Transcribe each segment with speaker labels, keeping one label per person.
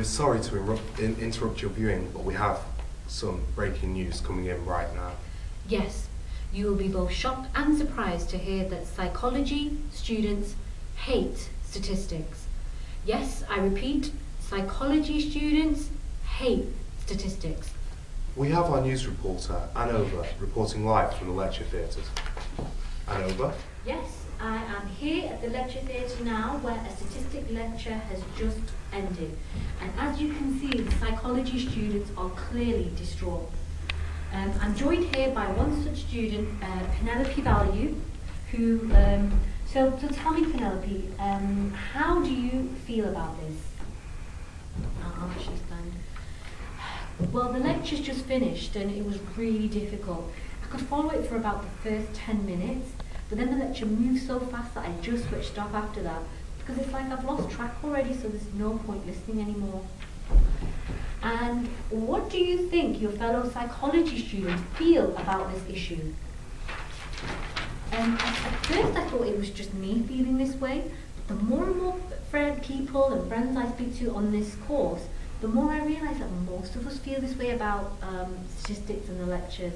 Speaker 1: We're sorry to interrupt your viewing, but we have some breaking news coming in right now.
Speaker 2: Yes, you will be both shocked and surprised to hear that psychology students hate statistics. Yes, I repeat, psychology students hate statistics.
Speaker 1: We have our news reporter, Anova, reporting live from the lecture theatres. Anova?
Speaker 2: Yes, I am here at the lecture theatre now where a statistic lecture has just ended. And as you can see, the psychology students are clearly distraught. I'm joined here by one such student, Penelope Value, who, so tell me, Penelope, how do you feel about this? She's done. Well, the lecture's just finished and it was really difficult. I could follow it for about the first 10 minutes, but then the lecture moved so fast that I just switched off after that, because it's like I've lost track already, so there's no point listening anymore. And what do you think your fellow psychology students feel about this issue? At first I thought it was just me feeling this way, but the more and more people and friends I speak to on this course, the more I realise that most of us feel this way about statistics and the lectures.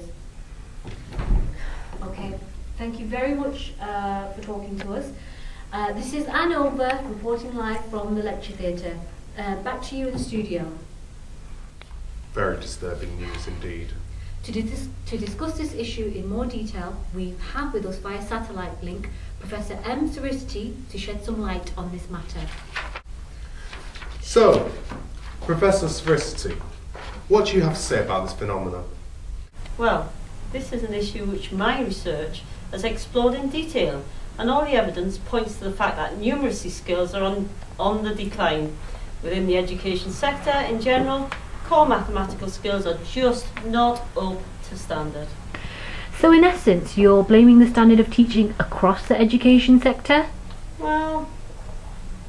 Speaker 2: Okay, thank you very much for talking to us. This is Anova reporting live from the lecture theatre. Back to you in the studio.
Speaker 1: Very disturbing news indeed.
Speaker 2: To discuss this issue in more detail, we have with us via satellite link Professor M. Sytlistic to shed some light on this matter.
Speaker 1: So, Professor Sytlistic, what do you have to say about this phenomenon?
Speaker 3: Well, this is an issue which my research has explored in detail, and all the evidence points to the fact that numeracy skills are on the decline. Within the education sector in general, core mathematical skills are just not up to standard.
Speaker 2: So in essence, you're blaming the standard of teaching across the education sector?
Speaker 3: Well,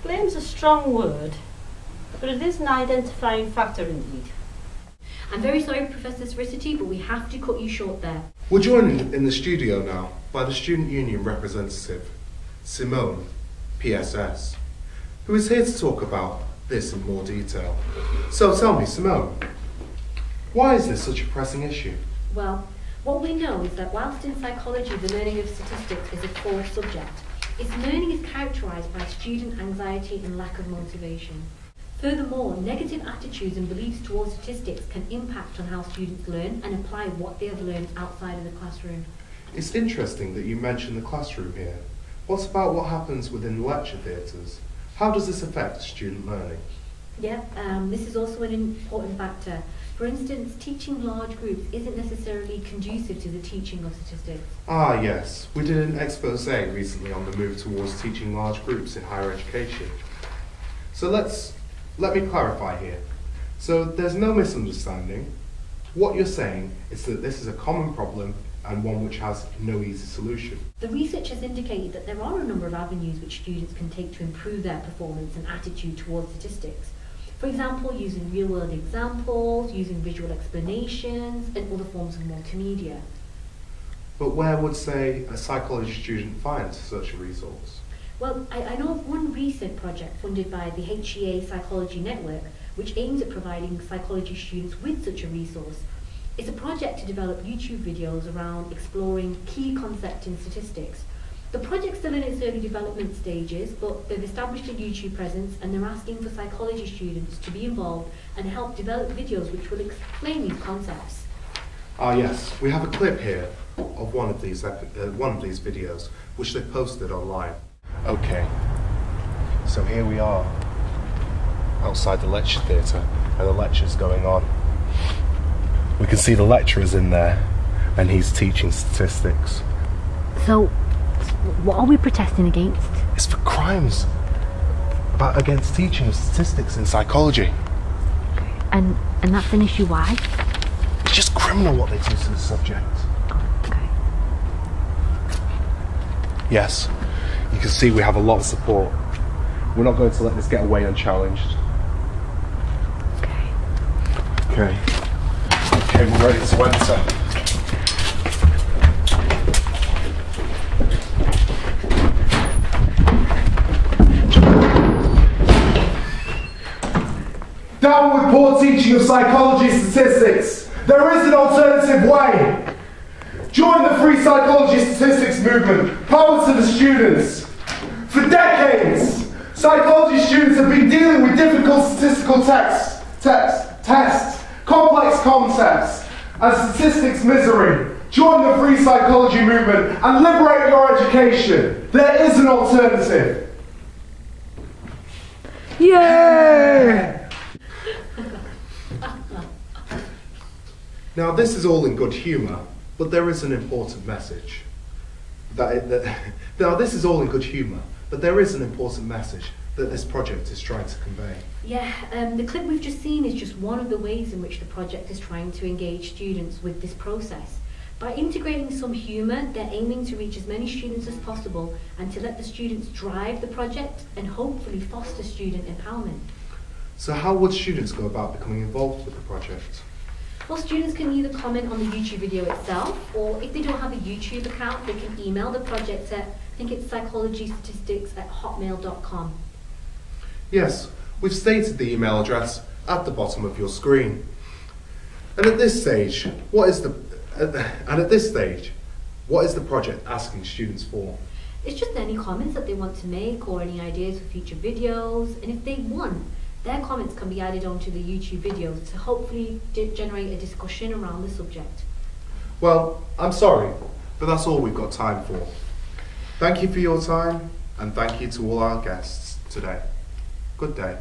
Speaker 3: blame's a strong word, but it is an identifying factor indeed.
Speaker 2: I'm very sorry, Professor Sytlistic, but we have to cut you short there.
Speaker 1: We're joined in the studio now by the Student Union representative, Simone, PSS, who is here to talk about this in more detail. So tell me, Simone, why is this such a pressing issue?
Speaker 2: Well, what we know is that whilst in psychology the learning of statistics is a core subject, its learning is characterised by student anxiety and lack of motivation. Furthermore, negative attitudes and beliefs towards statistics can impact on how students learn and apply what they have learned outside of the classroom.
Speaker 1: It's interesting that you mention the classroom here. What about what happens within lecture theatres? How does this affect student learning?
Speaker 2: Yeah, this is also an important factor. For instance, teaching large groups isn't necessarily conducive to the teaching of statistics.
Speaker 1: Ah yes, we did an expose recently on the move towards teaching large groups in higher education. So let me clarify here. So there's no misunderstanding. What you're saying is that this is a common problem and one which has no easy solution.
Speaker 2: The research has indicated that there are a number of avenues which students can take to improve their performance and attitude towards statistics. For example, using real-world examples, using visual explanations, and other forms of multimedia.
Speaker 1: But where would, say, a psychology student find such a resource?
Speaker 2: Well, I know of one recent project funded by the HEA Psychology Network, which aims at providing psychology students with such a resource. It's a project to develop YouTube videos around exploring key concepts in statistics. The project's still in its early development stages, but they've established a YouTube presence and they're asking for psychology students to be involved and help develop videos which will explain these concepts.
Speaker 1: Ah yes, we have a clip here of one of these videos which they posted online. Okay, so here we are outside the lecture theatre and the lecture's going on. We can see the lecturer's in there and he's teaching statistics.
Speaker 2: So, what are we protesting against?
Speaker 1: It's for crimes against teaching of statistics in psychology.
Speaker 2: And that's an issue why?
Speaker 1: It's just criminal what they do to the subject.
Speaker 2: Oh, okay.
Speaker 1: Yes, you can see we have a lot of support. We're not going to let this get away unchallenged.
Speaker 2: Okay.
Speaker 1: Okay. Okay, we're ready to enter. Down with poor teaching of psychology statistics. There is an alternative way. Join the free psychology statistics movement. Power to the students. For decades, psychology students have been dealing with difficult statistical tests, complex concepts, and statistics misery. Join the free psychology movement and liberate your education. There is an alternative. Yay! Now this is all in good humour, but there is an important message. Now this is all in good humour, but there is an important message that this project is trying to convey.
Speaker 2: Yeah, the clip we've just seen is just one of the ways in which the project is trying to engage students with this process. By integrating some humour, they're aiming to reach as many students as possible and to let the students drive the project and hopefully foster student empowerment.
Speaker 1: So how would students go about becoming involved with the project?
Speaker 2: Well, students can either comment on the YouTube video itself, or if they don't have a YouTube account, they can email the project at, I think it's psychologystatistics@hotmail.com.
Speaker 1: Yes, we've stated the email address at the bottom of your screen. And at this stage, what is the project asking students for?
Speaker 2: It's just any comments that they want to make or any ideas for future videos, and if they want, their comments can be added onto the YouTube videos to hopefully generate a discussion around the subject.
Speaker 1: Well, I'm sorry, but that's all we've got time for. Thank you for your time, and thank you to all our guests today. Good day.